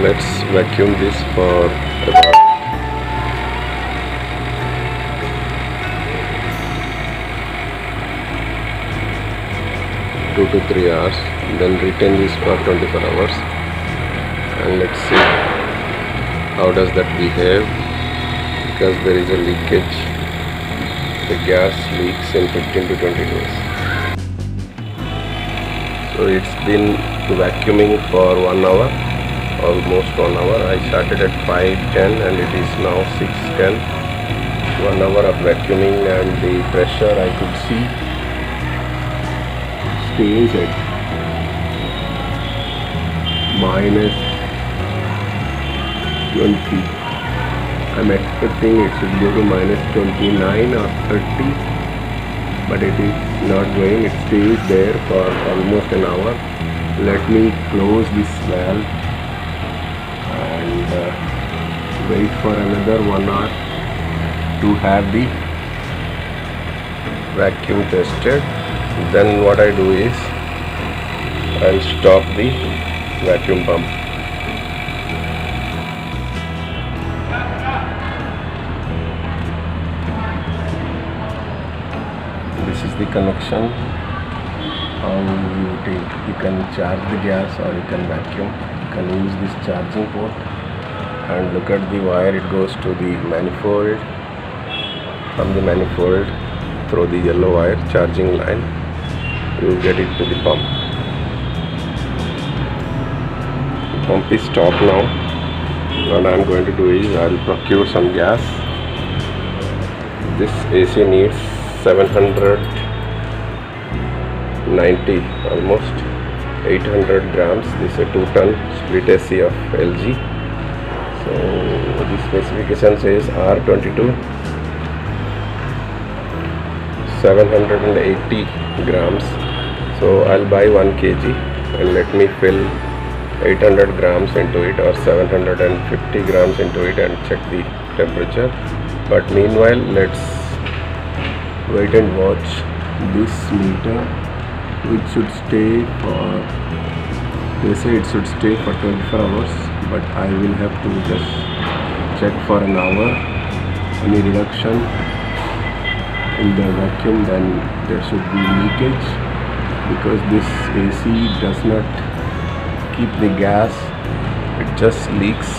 let's vacuum this for about 2 to 3 hours, then retain this for 24 hours, and let's see how does that behave, because there is a leakage. The gas leaks in 15 to 20 days. So it's been vacuuming for 1 hour, almost 1 hour. I started at 5:10 and it is now 6:10. 1 hour of vacuuming, and the pressure I could see stays at minus 20. I'm expecting it should go to minus 29 or 30, but it is not going. It stays there for almost an hour. Let me close this valve and wait for another 1 hour to have the vacuum tested. Then what I do is I'll stop the vacuum pump. This is the connection. How you can charge the gas or you can vacuum. You can use this charging port, and look at the wire. It goes to the manifold. From the manifold through the yellow wire charging line, you will get it to the pump. The pump is stopped now. What I am going to do is I will procure some gas. This AC needs 790, almost 800 grams. This is a 2-ton split AC of LG. So the specification says R-22, 780 grams. So I'll buy 1 kg and let me fill 800 grams into it or 750 grams into it and check the temperature. But meanwhile, let's wait and watch this meter, which should stay for, they say it should stay for 24 hours, but I will have to just check for an hour. Any reduction in the vacuum, then there should be leakage, because this AC does not keep the gas. It just leaks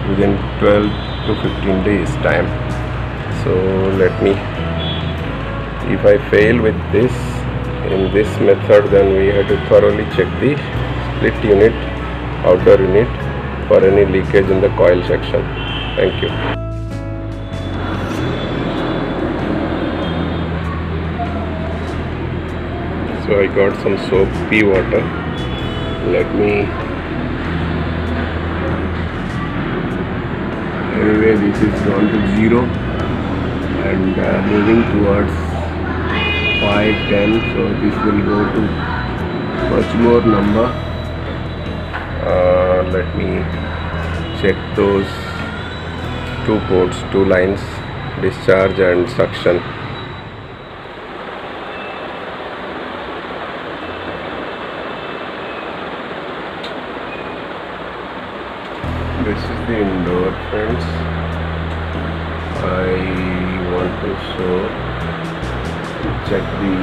within 12 to 15 days time. So let me, if I fail with this in this method, then we have to thoroughly check the split unit, outdoor unit, for any leakage in the coil section. Thank you. So I got some soapy water. Let me, anyway, this is gone to 0 and moving towards 510, so this will go to much more number. Let me check those 2 ports, 2 lines, discharge and suction. This is the indoor, friends. I want to check the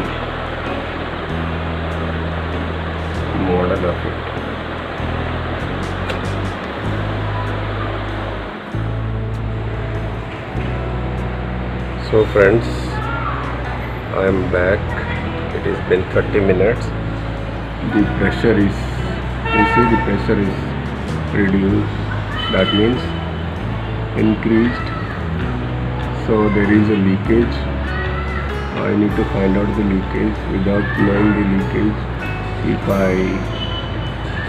model of it. So friends, I am back. It has been 30 minutes. The pressure is, you see the pressure is reduced. That means increased. So there is a leakage. I need to find out the leakage. Without knowing the leakage, if I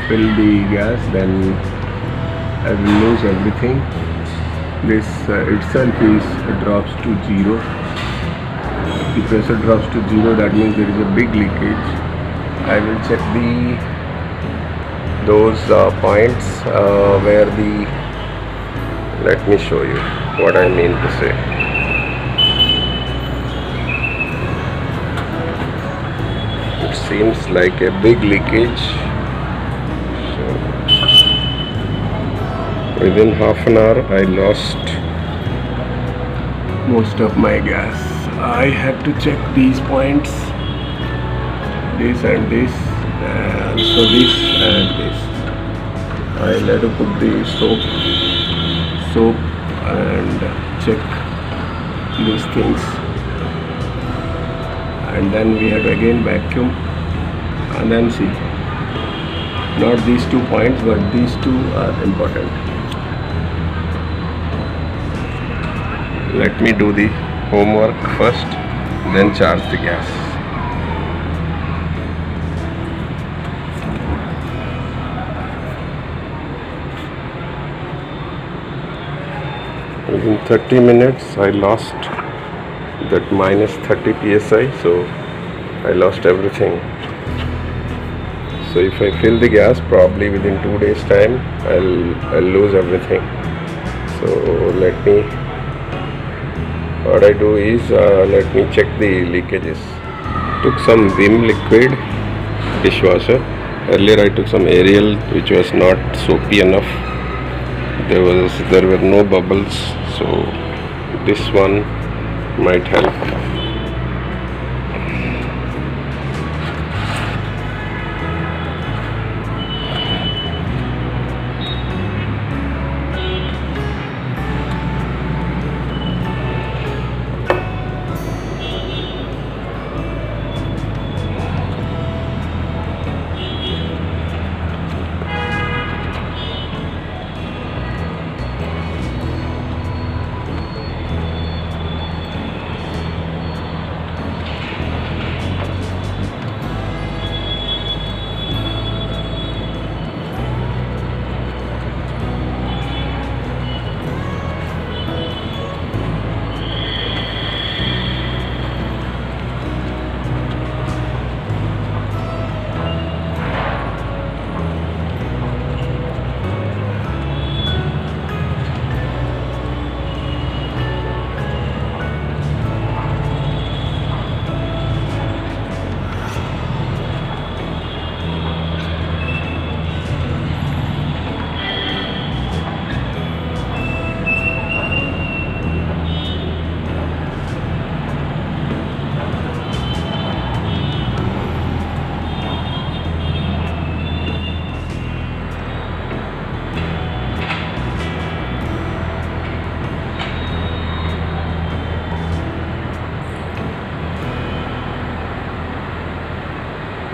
fill the gas, then I will lose everything. This itself drops to 0. The pressure drops to 0. That means there is a big leakage. I will check those points where the, let me show you what I mean to say. It seems like a big leakage. So Within half an hour I lost most of my gas. I had to check these points, this and this, and so this and this. I'll have to put the soap and check these things, and then we had to again vacuum and then see. Not these 2 points, but these 2 are important. Let me do the homework first, then charge the gas. Within 30 minutes I lost that minus 30 psi, so I lost everything. So if I fill the gas, probably within 2 days time I'll lose everything. So what I do is let me check the leakages. Took some Vim liquid dishwasher. Earlier I took some Ariel, which was not soapy enough. There were no bubbles, so this one might help.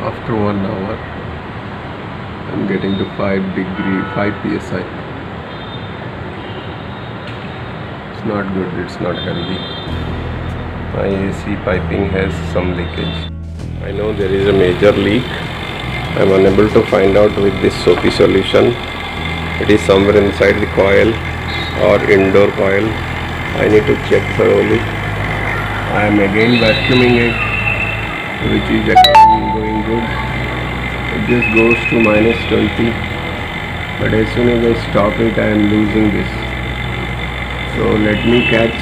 After 1 hour I'm getting to 5 psi. It's not good, it's not healthy. My AC piping has some leakage. I know there is a major leak. I'm unable to find out with this soapy solution. It is somewhere inside the coil or indoor coil. I need to check thoroughly. I am again vacuuming it, which is again going good. It just goes to minus 20, but as soon as I stop it I am losing this. So let me catch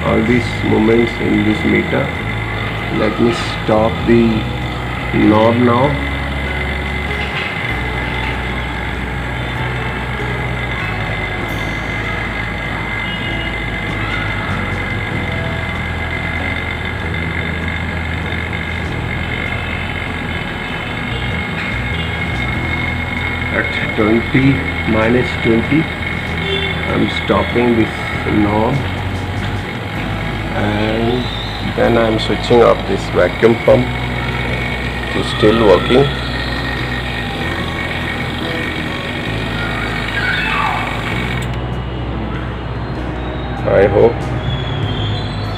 all these moments in this meter. Let me stop the knob now. At 20 minus 20 I'm stopping this knob, and then I'm switching off this vacuum pump. It is still working. I hope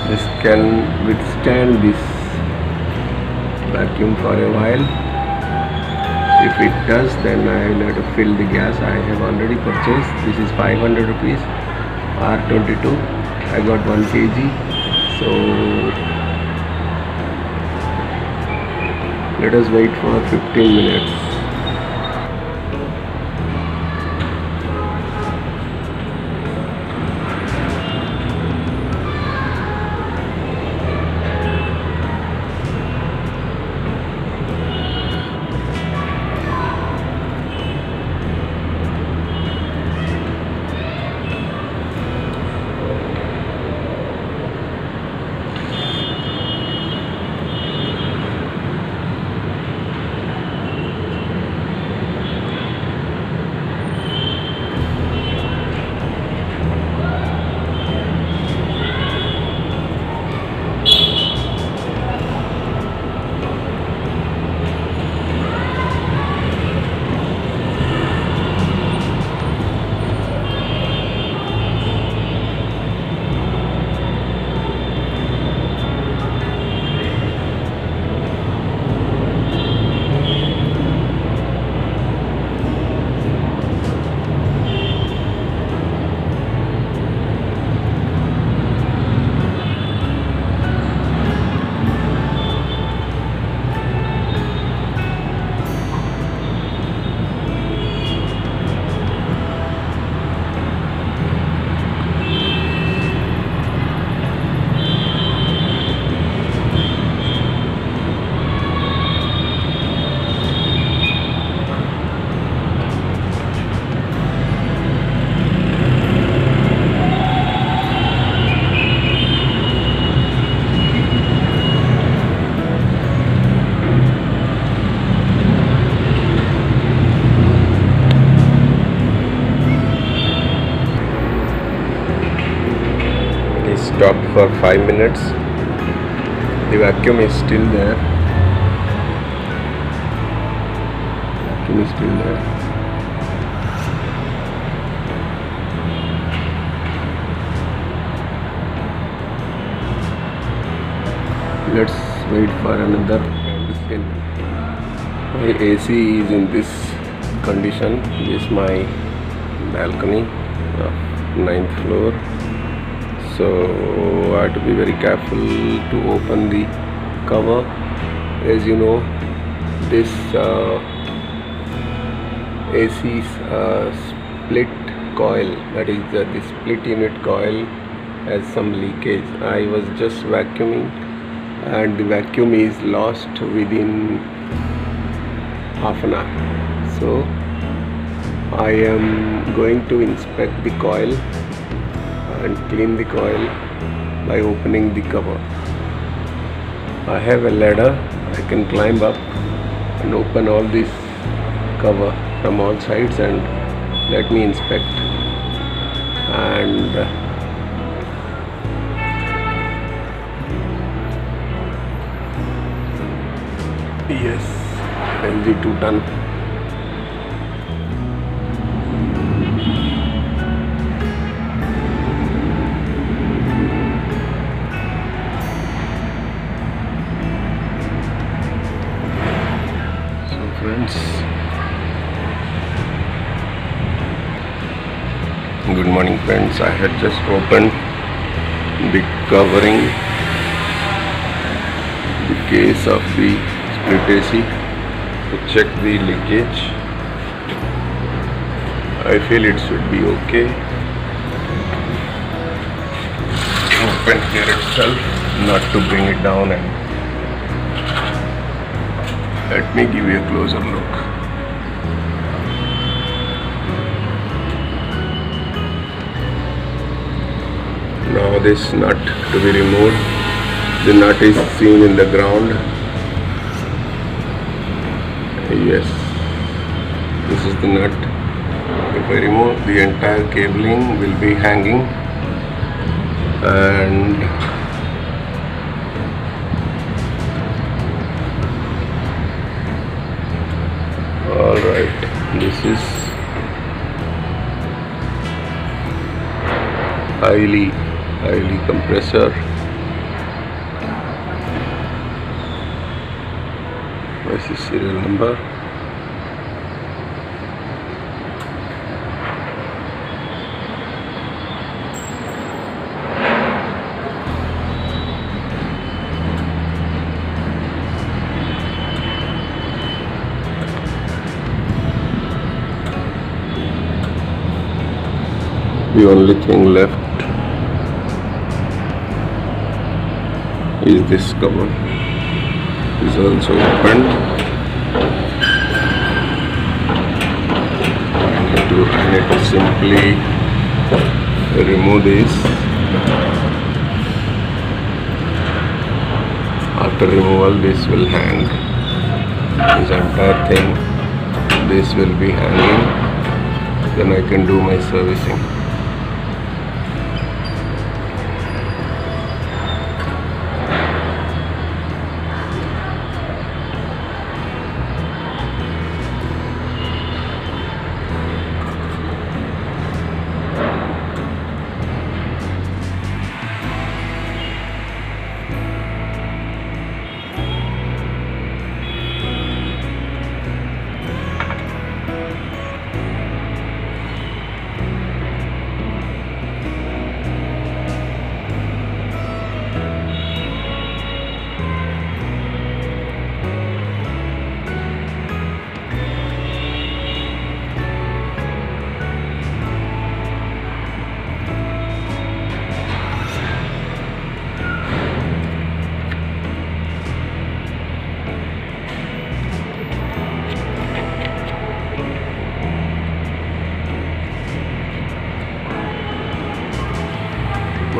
this can withstand this vacuum for a while. If it does, then I will have to fill the gas. I have already purchased. This is 500 rupees R-22. I got 1 kg. So let us wait for 15 minutes. for 5 minutes. The vacuum is still there. Vacuum is still there. Let's wait for another. My AC is in this condition. This is my balcony of 9th floor. So I have to be very careful to open the cover. As you know, this AC split coil, that is the split unit coil, has some leakage. I was just vacuuming and the vacuum is lost within half an hour. So I am going to inspect the coil and clean the coil by opening the cover. I have a ladder. I can climb up and open all this cover from all sides and let me inspect. And yes, LG 2 ton. So friends, good morning friends. I had just opened the covering, the case of the split AC to check the leakage. I feel it should be okay. Open here itself, not to bring it down, and let me give you a closer look. Now this nut to be removed. The nut is seen in the ground. Yes, this is the nut. If I remove, the entire cabling will be hanging, and alright, this is highly compressor. What's the serial number? The only thing left is this cover. Is also opened. I need to simply remove this. After removal, this will hang. This entire thing, this will be hanging. Then I can do my servicing.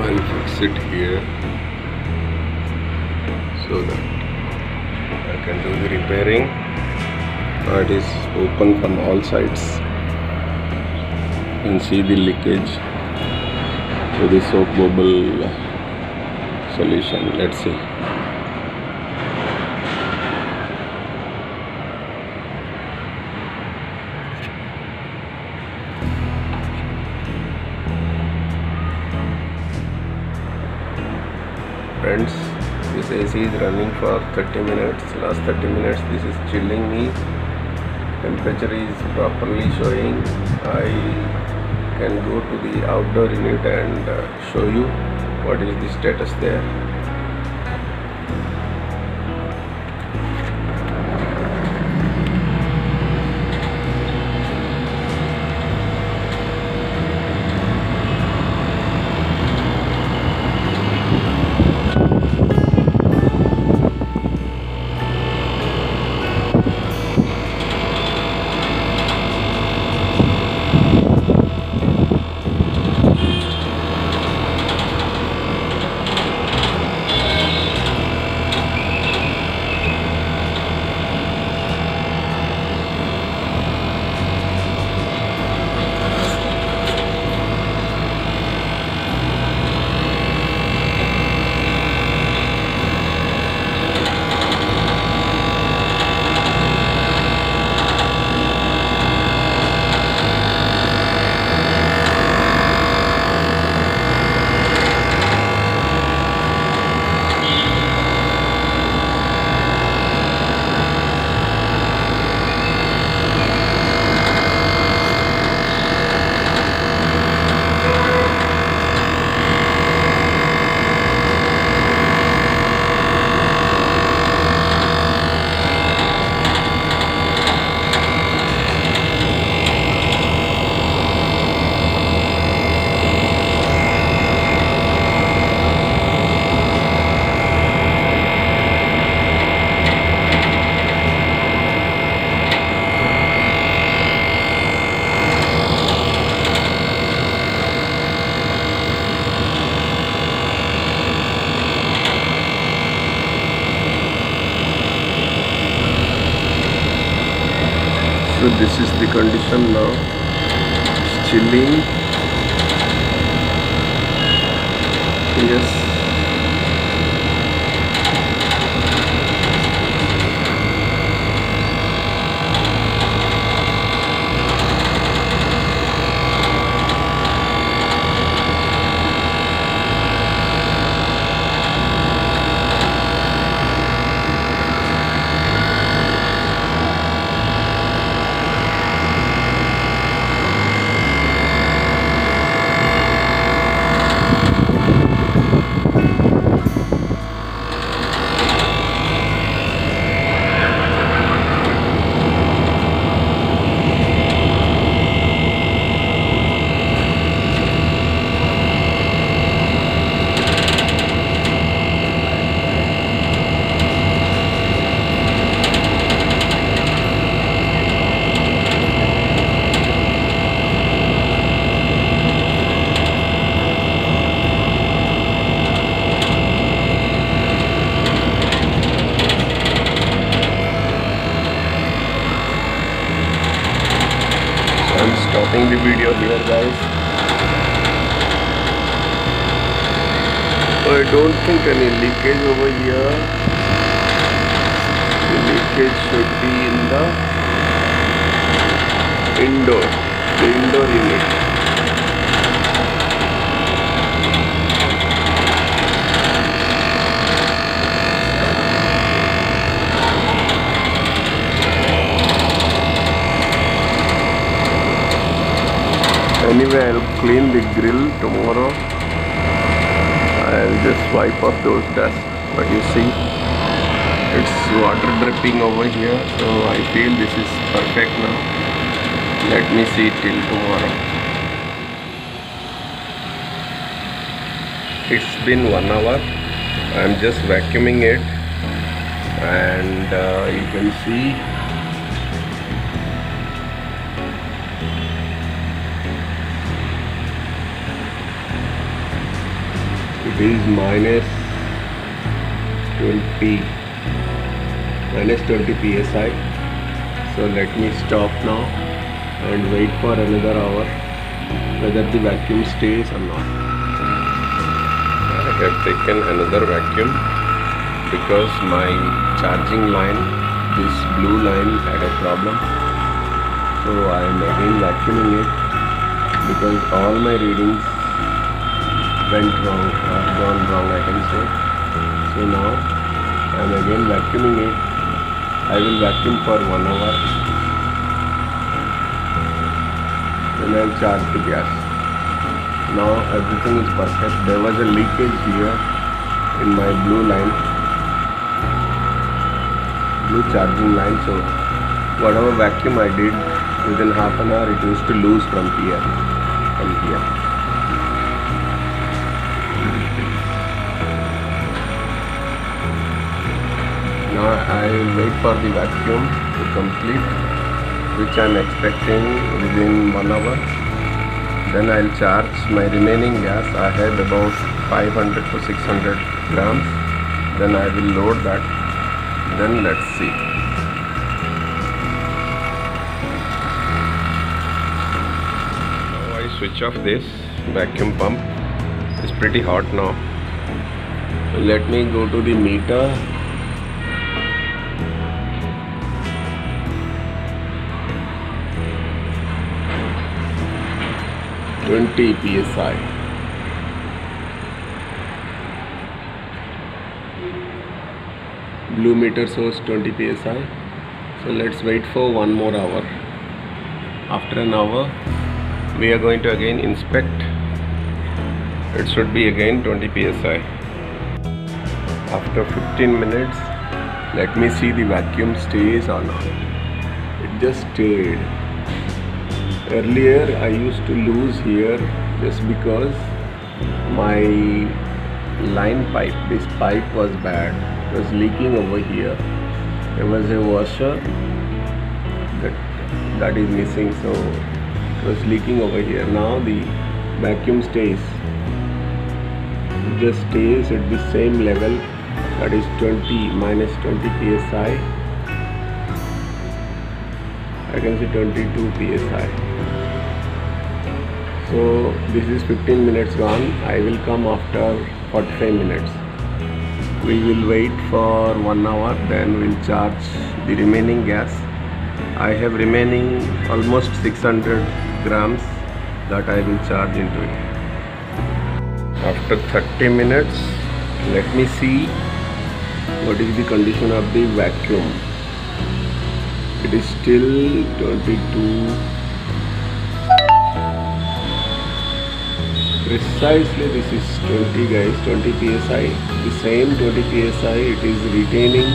I'll fix it here so that I can do the repairing. It is open from all sides. You can see the leakage. So the soap bubble solution. Let's see. Friends, this AC is running for 30 minutes. Last 30 minutes this is chilling me. Temperature is properly showing. I can go to the outdoor unit and show you what is the status there. So this is the condition now. It's chilling. Yes. I'm stopping the video here, guys. I don't think any leakage over here. The leakage should be in the indoor unit. Anyway, I'll clean the grill tomorrow. I'll just wipe off those dust. But you see, it's water dripping over here. So I feel this is perfect now. Let me see till tomorrow. It's been 1 hour. I'm just vacuuming it. And you can see it is minus 20 psi. So let me stop now and wait for another hour whether the vacuum stays or not. have taken another vacuum because my charging line, this blue line, had a problem. So I am again vacuuming it because all my readings went wrong or gone wrong, I can say. So now I am again vacuuming it. I will vacuum for 1 hour. Then I will charge the gas. Now everything is perfect. There was a leakage here in my blue line, blue charging line. So whatever vacuum I did within half an hour, it used to lose from here and here. Now I wait for the vacuum to complete, which I am expecting within 1 hour. Then I will charge my remaining gas. I had about 500 to 600 grams. Then I will load that. Then let's see. Now I switch off this vacuum pump. It's pretty hot now. Let me go to the meter. 20 psi. Blue meter shows 20 psi. So let's wait for 1 more hour. After an hour, we are going to again inspect. It should be again 20 psi. After 15 minutes, let me see the vacuum stays or not. It just stayed. Earlier I used to lose here just because my line pipe, this pipe was bad. It was leaking over here. There was a washer that is missing, so it was leaking over here. Now the vacuum stays. It just stays at the same level, that is 20 minus 20 psi. I can see 22 psi. So this is 15 minutes gone. I will come after 45 minutes. We will wait for 1 hour, then we'll charge the remaining gas. I have remaining almost 600 grams that I will charge into it. After 30 minutes, let me see what is the condition of the vacuum. It is still 22. Precisely this is 20 guys, 20 psi. The same 20 psi it is retaining,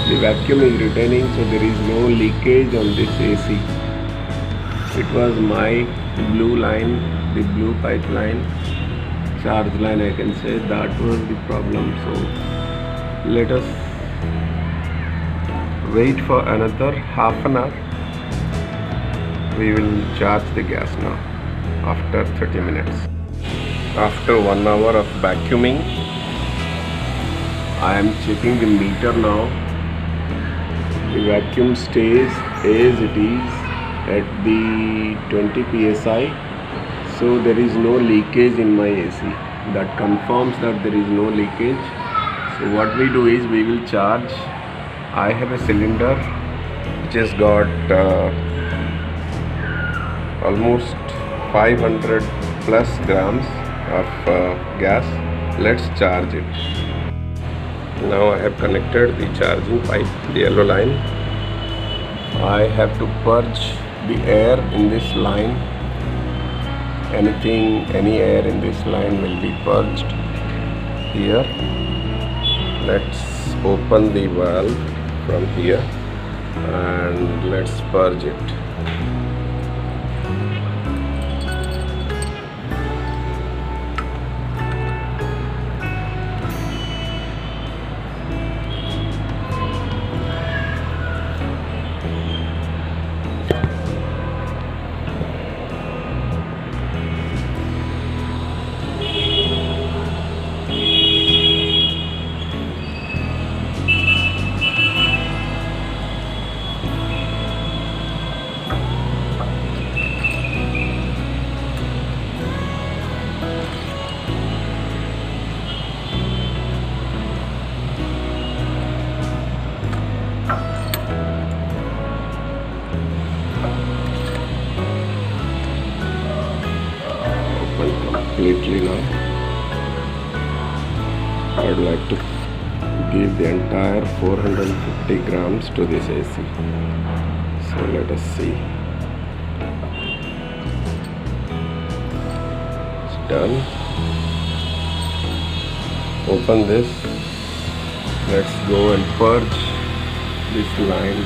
the vacuum is retaining, so there is no leakage on this AC. It was my blue line, the blue pipeline, charge line, I can say, that was the problem. So let us wait for another half an hour. We will charge the gas now after 30 minutes. After 1 hour of vacuuming, I am checking the meter now. The vacuum stays as it is at the 20 psi. So there is no leakage in my AC. That confirms that there is no leakage. So what we do is we will charge. I have a cylinder which has got almost 500 plus grams of gas. Let's charge it. Now I have connected the charging pipe, the yellow line. I have to purge the air in this line. Any air in this line will be purged here. Let's open the valve from here and let's purge it. would like to give the entire 450 grams to this AC. So let us see. It's done. Open this. Let's go and purge this line.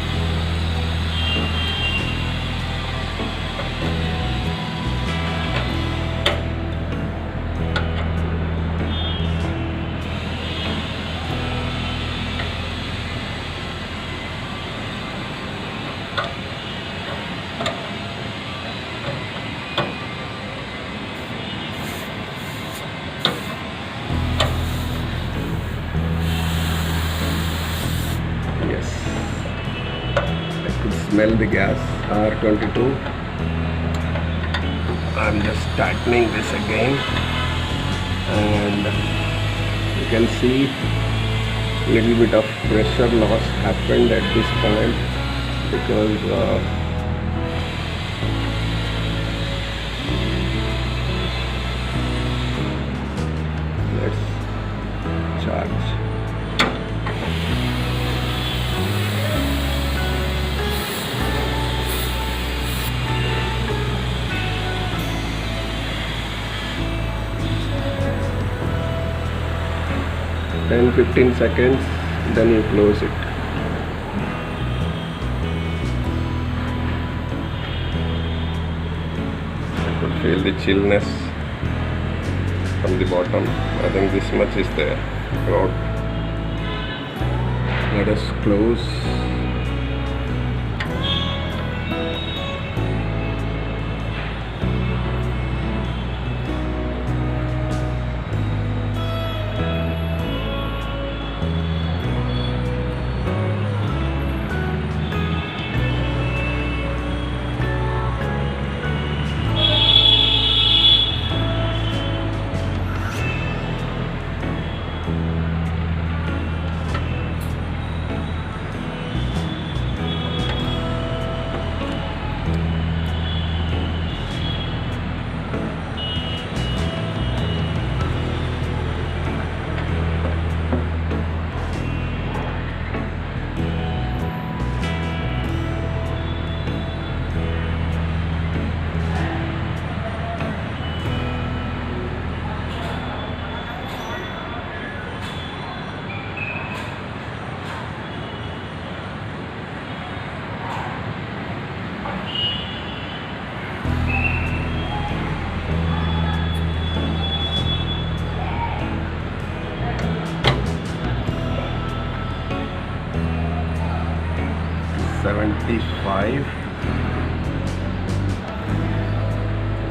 Smell the gas. R-22. I'm just tightening this again, and you can see little bit of pressure loss happened at this point because let's charge. Then 15 seconds, then you close it. I could feel the chillness from the bottom. I think this much is there. About. Let us close.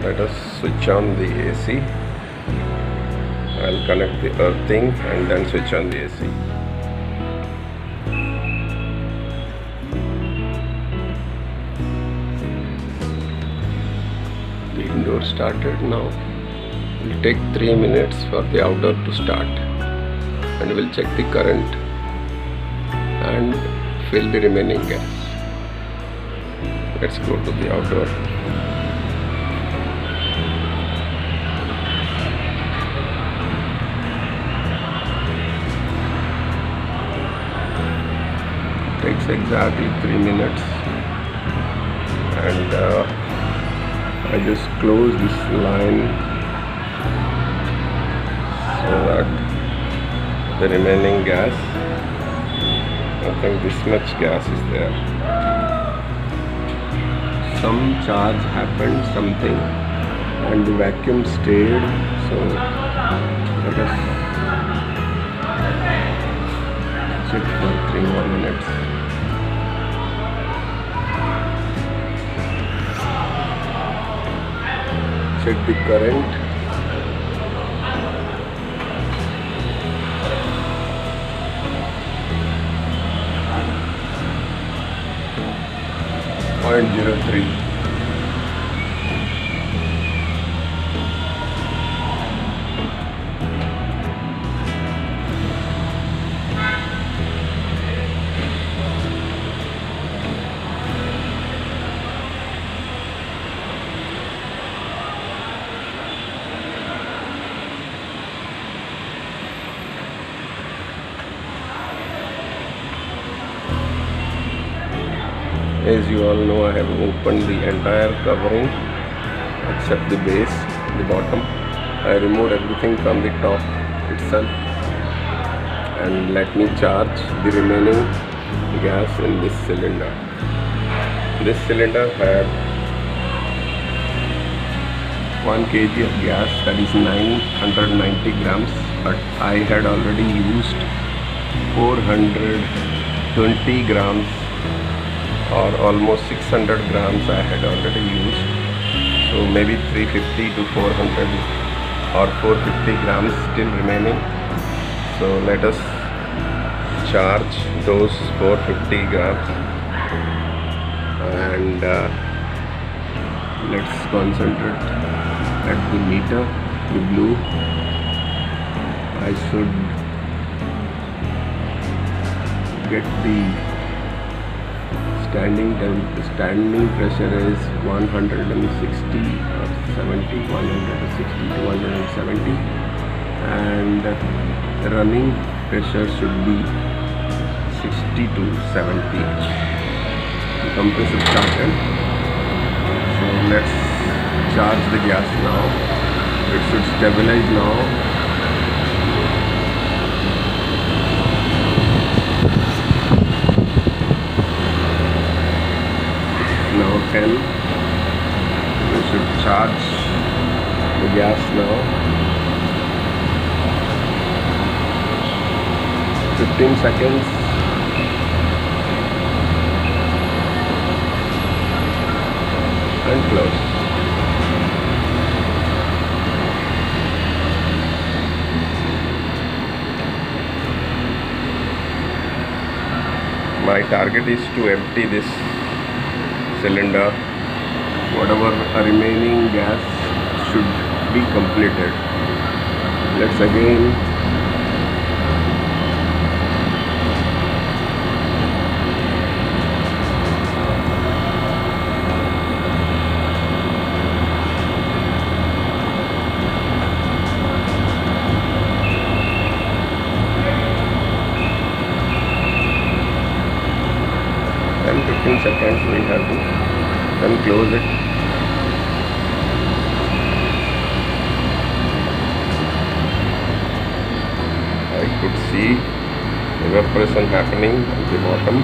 Let us switch on the AC. I'll connect the earthing and then switch on the AC. The indoor started now. It will take 3 minutes for the outdoor to start, and we'll check the current and fill the remaining gas. Let's go to the outdoor. Takes exactly 3 minutes, and I just close this line so that the remaining gas, I think this much gas is there. Some charge happened, something, and the vacuum stayed. So let us check for 3 more minutes. Check the current. .03. As you all know, I have opened the entire covering except the base, the bottom. I removed everything from the top itself, and let me charge the remaining gas in this cylinder. This cylinder had 1 kg of gas, that is 990 grams, but I had already used 420 grams, or almost 600 grams I had already used. So maybe 350 to 400 or 450 grams still remaining. So let us charge those 450 grams, and let's concentrate at the meter, the blue. I should get the standing pressure is 160 or 70, 160 to 170, and running pressure should be 60 to 70. The compressor started, so let's charge the gas now. It should stabilize now. Now 10. We should charge the gas now. 15 seconds. And close. My target is to empty this cylinder. Whatever remaining gas should be completed. Let's again and 15 seconds we have to then close it. I could see evaporation happening at the bottom.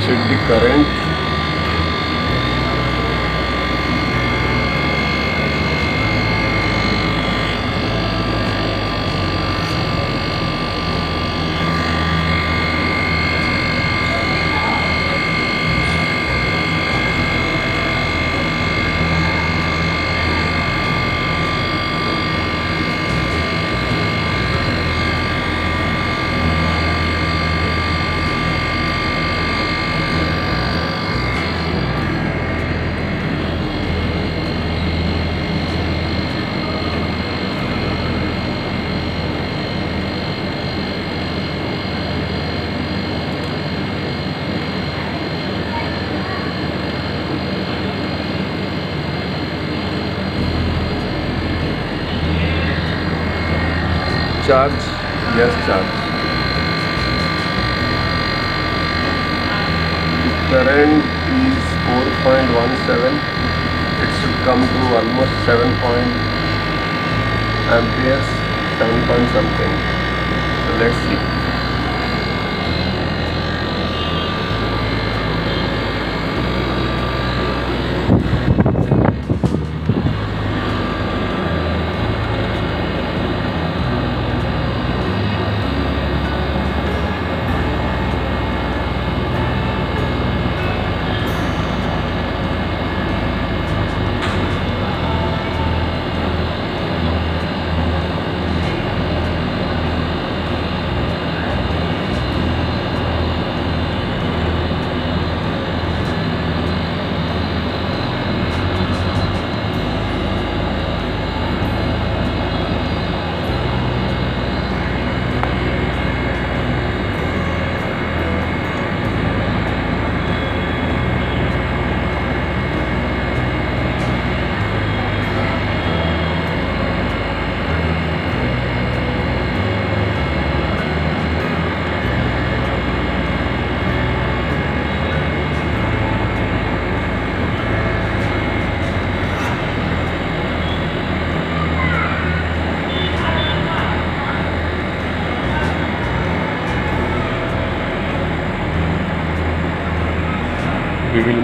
Check the current. Charge, yes, charge. The current is 4.17. It should come to almost 7 amperes, 7 point something. So let's see.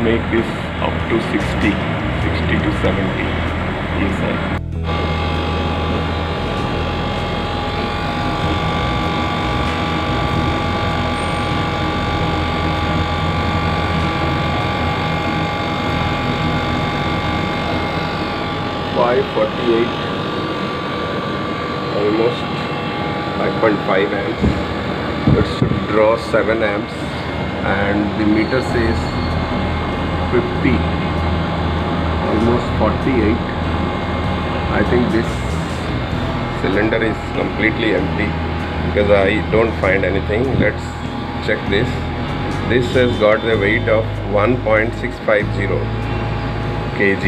make this up to 60 to 70 psi. 548, almost 5.5 amps. It should draw 7 amps and the meter says 50, almost 48. I think this cylinder is completely empty because I don't find anything. Let's check this. This has got the weight of 1.650 kg.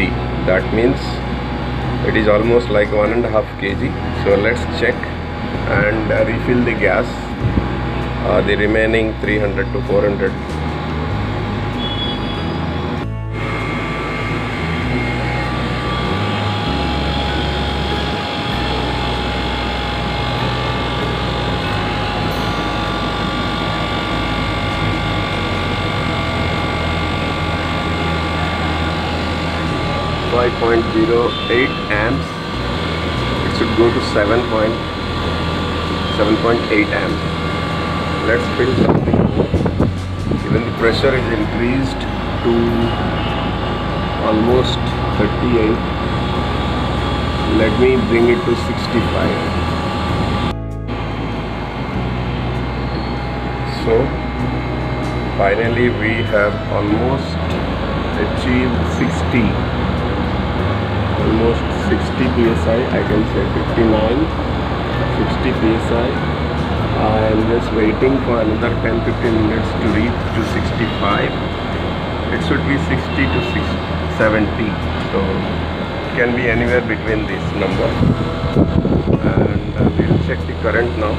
That means it is almost like 1.5 kg. So let's check and refill the gas, the remaining 300 to 400. .08 amps. It should go to 7.8 amps. Let's fill something more. Even the pressure is increased to almost 38. Let me bring it to 65. So finally we have almost achieved 60. Almost 60 psi, I can say 59, 60 psi. I am just waiting for another 10-15 minutes to reach to 65. It should be 60 to 70, so it can be anywhere between this number. And we'll check the current now.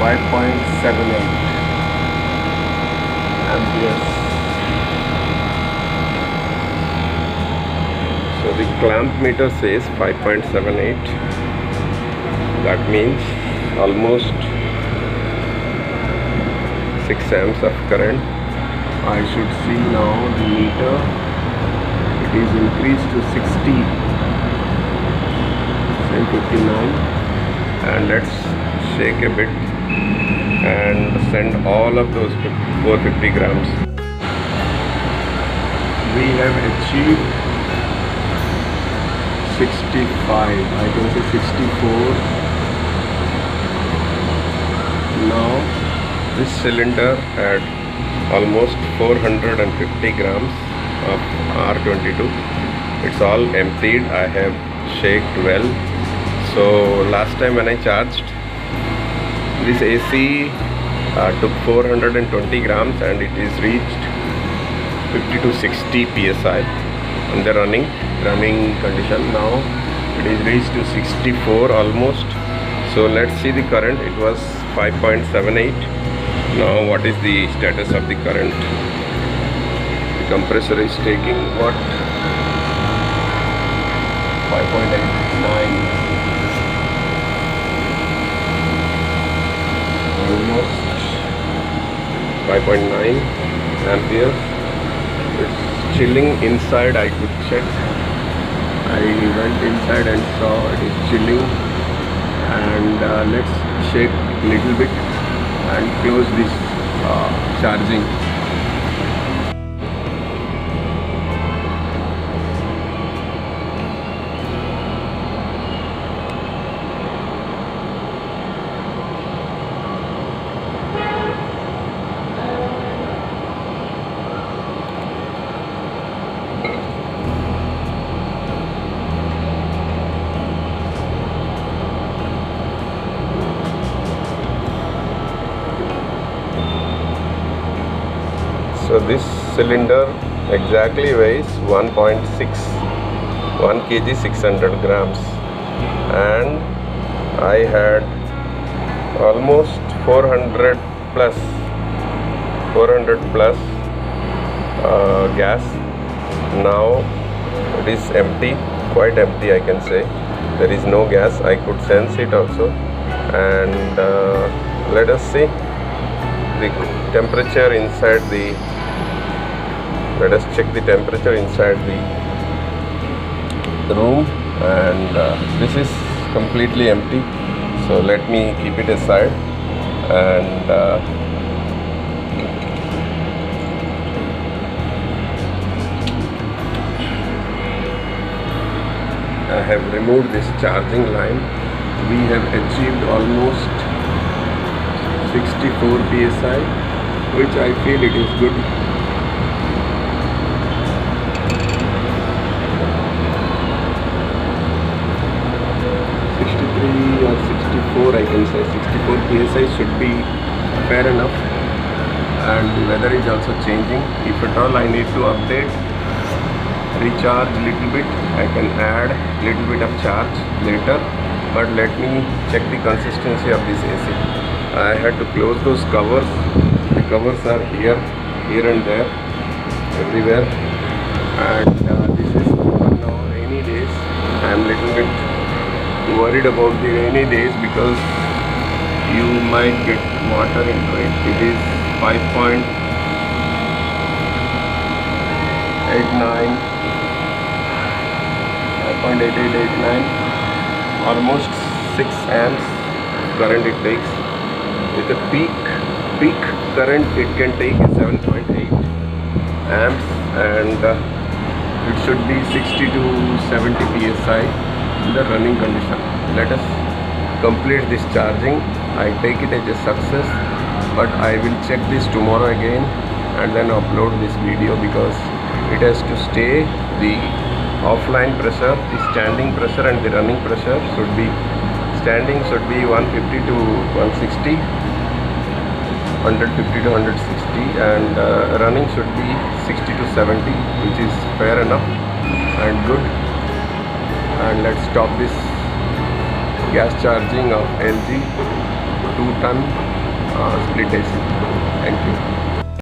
5.78 amperes. So the clamp meter says 5.78. That means almost 6 amps of current. I should see now the meter. It is increased to 60. Say 59. And let's shake a bit and send all of those 450 grams. We have achieved 65, I can say 64. Now this cylinder had almost 450 grams of R-22. It's all emptied. I have shaked well. So last time when I charged, this AC took 420 grams and it is reached 50 to 60 psi on the running condition. Now it is reached to 64 almost. So let's see the current. It was 5.78. Now what is the status of the current? The compressor is taking what? 5.89. Almost 5.9 amperes. It's chilling inside. I could check. I went inside and saw it is chilling. And let's shake a little bit and close this charging. This cylinder exactly weighs 1.6, 1 kg 600 grams, and I had almost 400 plus gas. Now it is empty, quite empty I can say. There is no gas. I could sense it also. And let us see the temperature inside the, let us check the temperature inside the room. And this is completely empty, so let me keep it aside. And I have removed this charging line. We have achieved almost 64 psi, which I feel it is good. Or 64, I can say 64 psi should be fair enough. And the weather is also changing. If at all I need to update, recharge little bit, I can add little bit of charge later. But let me check the consistency of this AC. I had to close those covers. The covers are here and there, everywhere. And this is now rainy days. I am little bit worried about the rainy days because you might get water into it. It is 5.89, almost 6 amps current it takes. With a peak current it can take 7.8 amps, and it should be 60 to 70 psi in the running condition. Let us complete this charging. I take it as a success, but I will check this tomorrow again and then upload this video, because it has to stay. The offline pressure, the standing pressure and the running pressure should be, standing should be 150 to 160, 150 to 160, and running should be 60 to 70, which is fair enough and good. And let's stop this gas charging of LG 2-ton split AC. Thank you.